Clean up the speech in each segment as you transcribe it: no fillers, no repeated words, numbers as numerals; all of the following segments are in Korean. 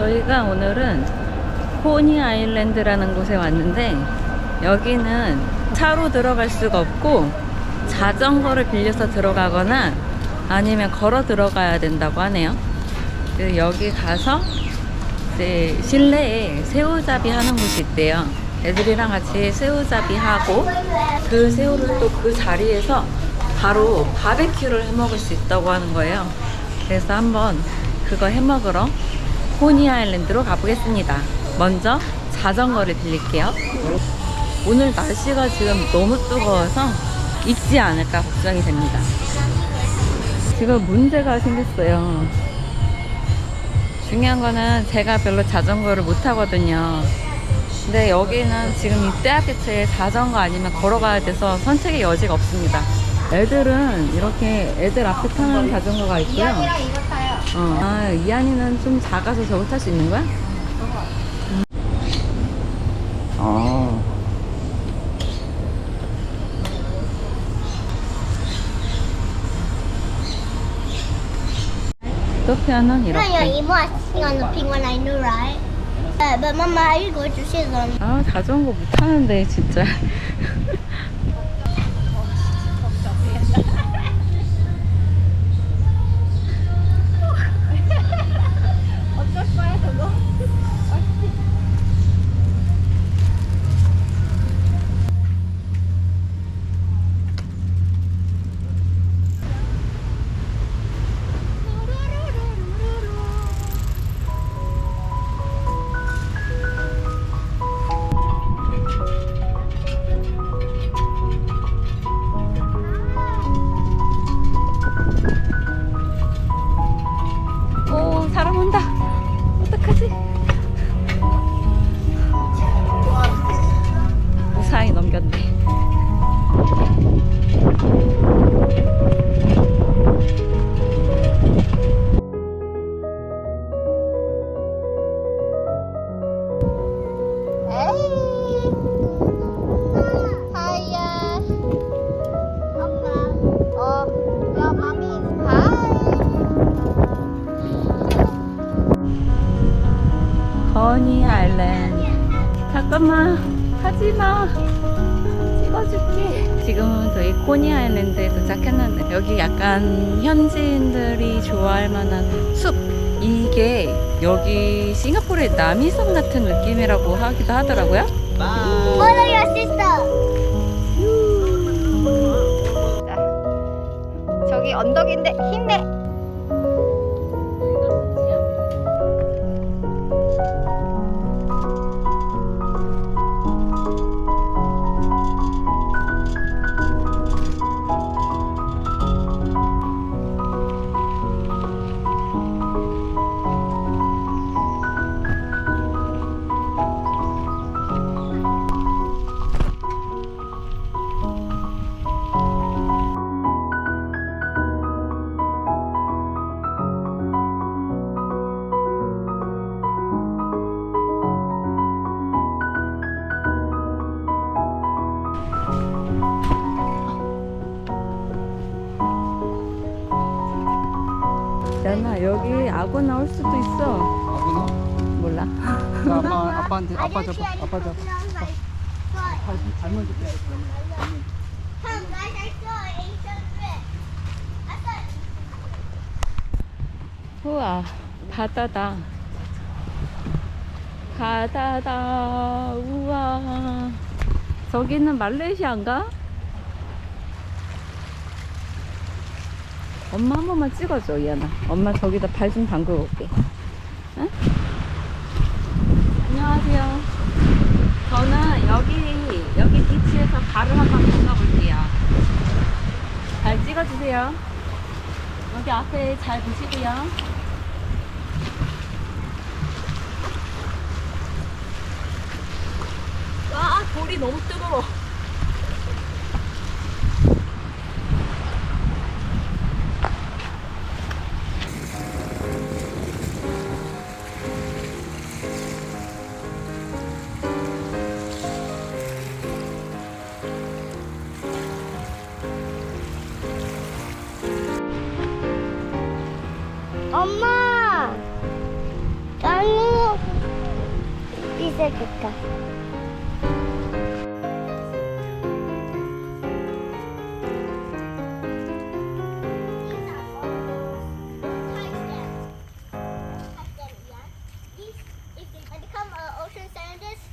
저희가 오늘은 포니 아일랜드라는 곳에 왔는데 여기는 차로 들어갈 수가 없고 자전거를 빌려서 들어가거나 아니면 걸어 들어가야 된다고 하네요. 그래서 여기 가서 이제 실내에 새우잡이 하는 곳이 있대요. 애들이랑 같이 새우잡이 하고 그 새우를 또 그 자리에서 바로 바베큐를 해 먹을 수 있다고 하는 거예요. 그래서 한번 그거 해 먹으러 포니 아일랜드로 가보겠습니다. 먼저 자전거를 빌릴게요. 오늘 날씨가 지금 너무 뜨거워서 익지 않을까 걱정이 됩니다. 지금 문제가 생겼어요. 중요한 거는 제가 별로 자전거를 못 타거든요. 근데 여기는 지금 이 때학교체에 자전거 아니면 걸어가야 돼서 선택의 여지가 없습니다. 애들은 이렇게 애들 앞에 타는 자전거가 있고요. 이안이랑 이거 타요. 아, 이안이는 좀 작아서 저거 탈 수 있는 거야? 아. 소피아는 Nó 이렇게. you must on the pink one I know, right? But Mama, you go to see them. 아, 자전거 못 타는데 진짜. 어쩔 거야 그거? 오, 사람 온다. 어떡하지? 무사히 넘겼네. Hiya. 엄마. Your mommy is hi. 허니 아일랜드. 잠깐만, 하지마. 찍어줄게. 지금은 저희 코니 아일랜드에 도착했는데 여기 약간 현지인들이 좋아할 만한 숲. 이게 여기 싱가포르의 남이섬 같은 느낌이라고 하기도 하더라고요. Follow your sister. 자, 저기 언덕인데 힘내. 연아, 여기 악어 나올 수도 있어. 아구나. 몰라. 아빠한테 아빠 잡아. 아빠 잡아. 잘 먼저 빼. 우와, 바다다. 바다다. 우와. 저기는 말레이시아인가? 엄마 한 번만 찍어줘, 이하나. 엄마 저기다 발 좀 담그고 올게. 응? 안녕하세요. 저는 여기 비치에서 발을 한번 담가볼게요. 잘 찍어주세요. 여기 앞에 잘 보시고요. 와, 돌이 너무 뜨거워. 엄마! 아니 있을까? Ocean scientist,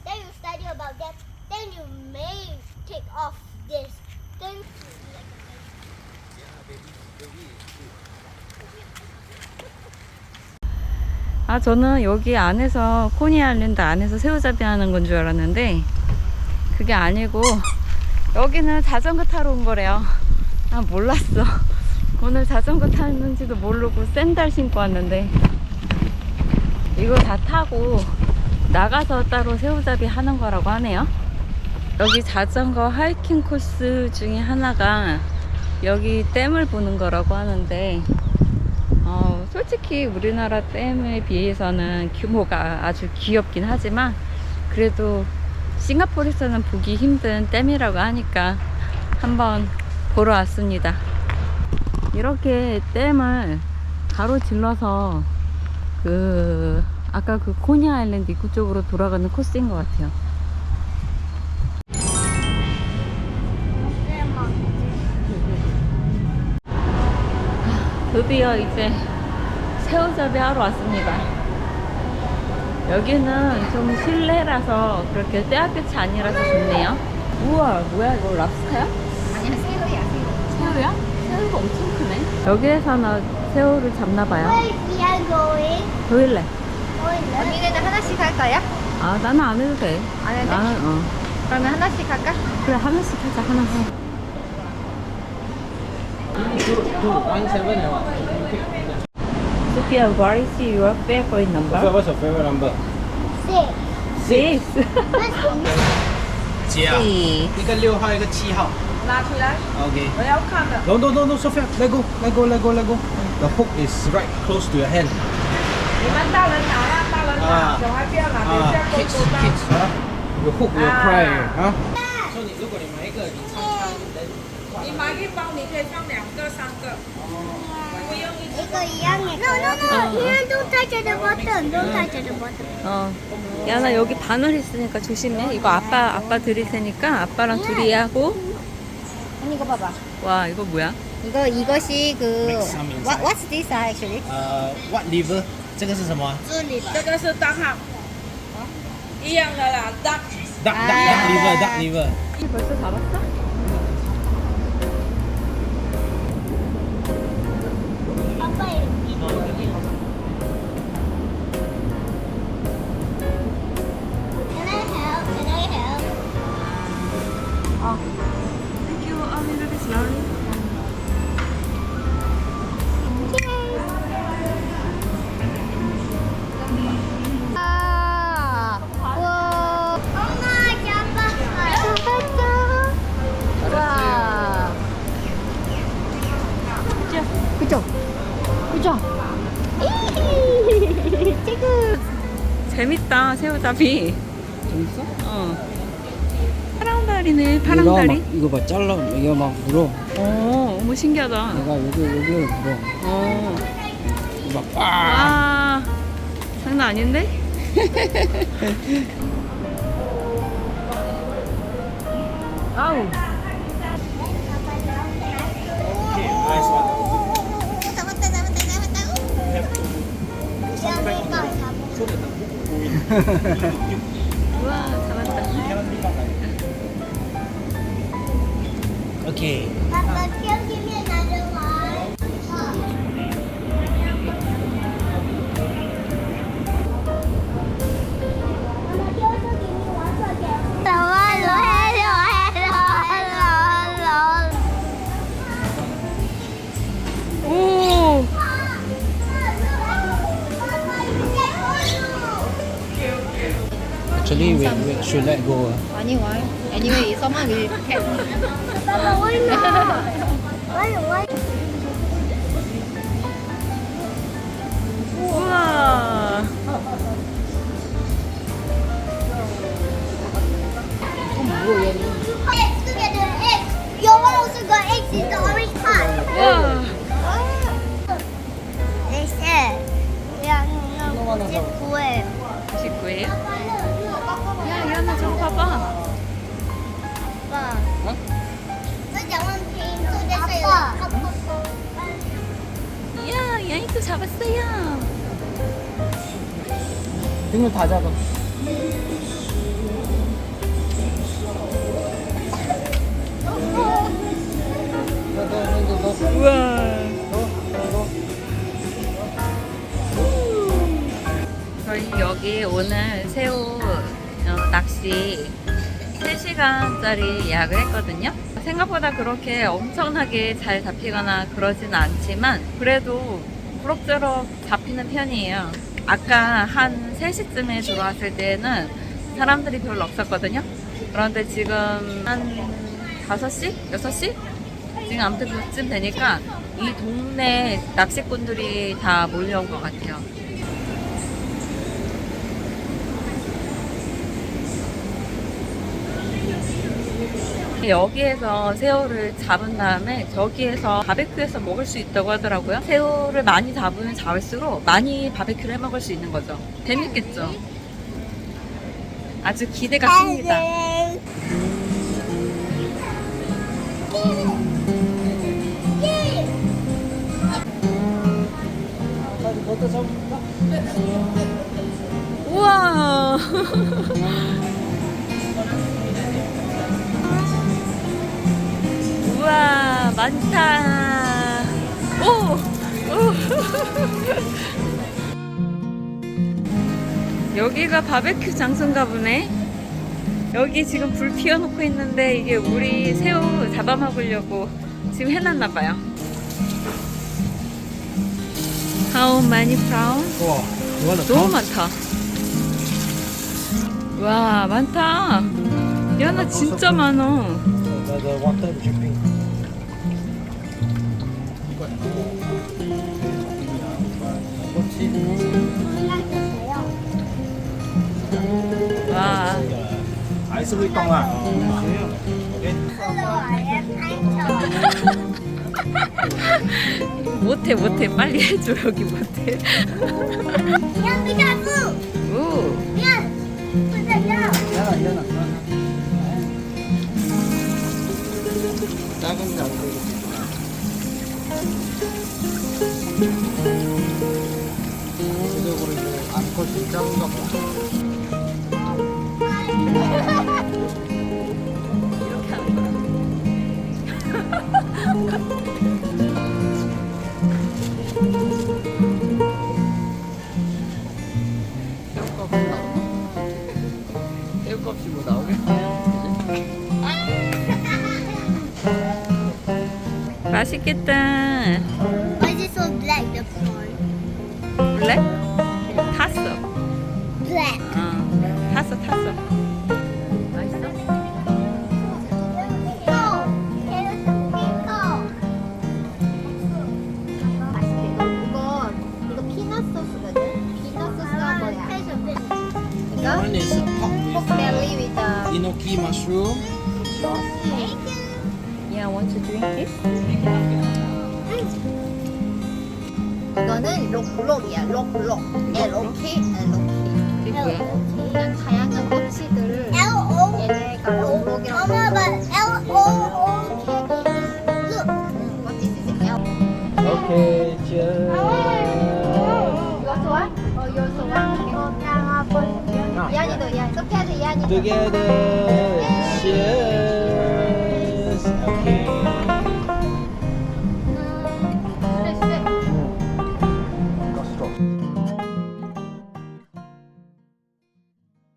then you study about that. Then you may take off this. Then 아, 저는 여기 안에서 코니 아일랜드 안에서 새우잡이 하는 건 줄 알았는데 그게 아니고 여기는 자전거 타러 온 거래요. 아, 몰랐어. 오늘 자전거 타는지도 모르고 샌들 신고 왔는데 이거 다 타고 나가서 따로 새우잡이 하는 거라고 하네요. 여기 자전거 하이킹 코스 중에 하나가 여기 댐을 보는 거라고 하는데 솔직히 우리나라 댐에 비해서는 규모가 아주 귀엽긴 하지만 그래도 싱가포르에서는 보기 힘든 댐이라고 하니까 한번 보러 왔습니다. 이렇게 댐을 가로질러서 아까 그 코니 아일랜드 입구 쪽으로 돌아가는 코스인 것 같아요. 드디어 이제 새우잡이 하러 왔습니다. 여기는 좀 실내라서 그렇게 때야끝이 아니라서 좋네요. 우와, 뭐야 이거 랍스타야? 아니야, 새우야, 새우. 새우야? 새우가 엄청 크네. 여기에서는 새우를 잡나봐요. where we are going? 보일래? 언니네들 하나씩 할 거야? 아, 나는 안 해도 돼. 안 해도 돼? 나는 그러면 하나씩 할까? 그래, 하나씩 하자. 하나씩. Sophia, what is your favorite number? What's your favorite number? 6. 6.几啊？一个6号，一个7号。拿出来， Okay. 我要看的。 No, no, no, no, Sophia. Let go, let go, let go, let go. The hook is right close to your hand. 你们大人拿啦，大人拿，小孩不要拿，等一下狗 kids, 狗拿。 kids. Your hook will cry. 所以如果你买一个，你常常你买一包，你可以放2个、3个，不用一起。 이거 이양해. No, no, no. Here, don't touch the bottom. Don't touch the bottom. 야, 나 여기 바늘 있으니까 조심해. 이거 아빠 드릴 테니까 아빠랑 둘이 하고. 언니 이거 봐봐. 와, 이거 뭐야? 이것이 그 Mix some inside. What's this actually? What liver？这个是什么啊这个是大汉，一样的啦，大。 ？Duck liver, duck liver. 벌써 잡았어? 아빠 Can I help? Can I help? Thank you. A little bit slowly. 아, 와, 엄마 잡았어. 잡았어. 와. 그죠? 그죠? 지금 재밌다, 새우잡이. 재밌어? 파란 다리네, 파란 다리. 이거 봐, 잘라. 이거 막 물어. 어머, 신기하다. 내가 여기를 물어. 이거 막 와, 장난 아닌데? 아우. 잡았다. 우와, 잡았다. 오케이. 아빠 기억이면 나중에. 오, Actually, we should let go. 아니 why? Anyway, someone will catch. 우와. Eggs together, eggs. Your one also got eggs in the orange part. 와. They said, yeah, no, 99. 99예요? 야, 이현아 저거 봐봐. 아빠. 어? Look, that one came so that's like 야, 야이도 잡았어요. 등을 다 잡아. 너. 우와. 저희 여기 오늘 새우 낚시 3시간짜리 예약을 했거든요. 생각보다 그렇게 엄청나게 잘 잡히거나 그러진 않지만 그래도 그럭저럭 잡히는 편이에요. 아까 한 3시쯤에 들어왔을 때는 사람들이 별로 없었거든요. 그런데 지금 한 5시? 6시? 지금 아무튼 그쯤 되니까 이 동네 낚시꾼들이 다 몰려온 것 같아요. 여기에서 새우를 잡은 다음에 저기에서 바베큐해서 먹을 수 있다고 하더라고요. 새우를 많이 잡으면 잡을수록 많이 바베큐를 해 먹을 수 있는 거죠. 재밌겠죠? 아주 기대가 큽니다. 너도 잡을까? 우와. 우와, 많다. 오! 오. 여기가 바베큐 장소인가 보네. 여기 지금 불 피워놓고 있는데 이게 우리 새우 잡아먹으려고 지금 해놨나 봐요. How many pounds? 우와, 이거는 너무 많다. 와, 많다. 야, 나 진짜 많어. 나도 원터를 준비. 와, 아이스 브리똥 아. 못해. 빨리 해줘. 여기 못해. Yan, be careful. 오, Yan, put that down. 이현아. 작은 장도. 지적으로 이제 암컷 진짜 작은가 봐. 이렇게 하는 거야. 새우값이 뭐 나오겠지? 맛있겠다. Why is it so black, the prawn? 블랙? 탔어. Black. 탔어. 맛있어? 이거 피넛 소스거든. 피넛 소스가 뭐야? 이거 One is pork with 벨리 with the enoki mushroom. Yeah, want to drink it? 이거는 록록이야. 록록. 예, 로키. 이게 뭐야? 그냥 다양한 꼬치들을 L-O. 얘네가 록록이라고. Mama, but L-O-O-K. Look. What is it? L. 오케이, cheers. 이거 좋아? 이거 좋아. 이안이도 소피아도 이안이. Together.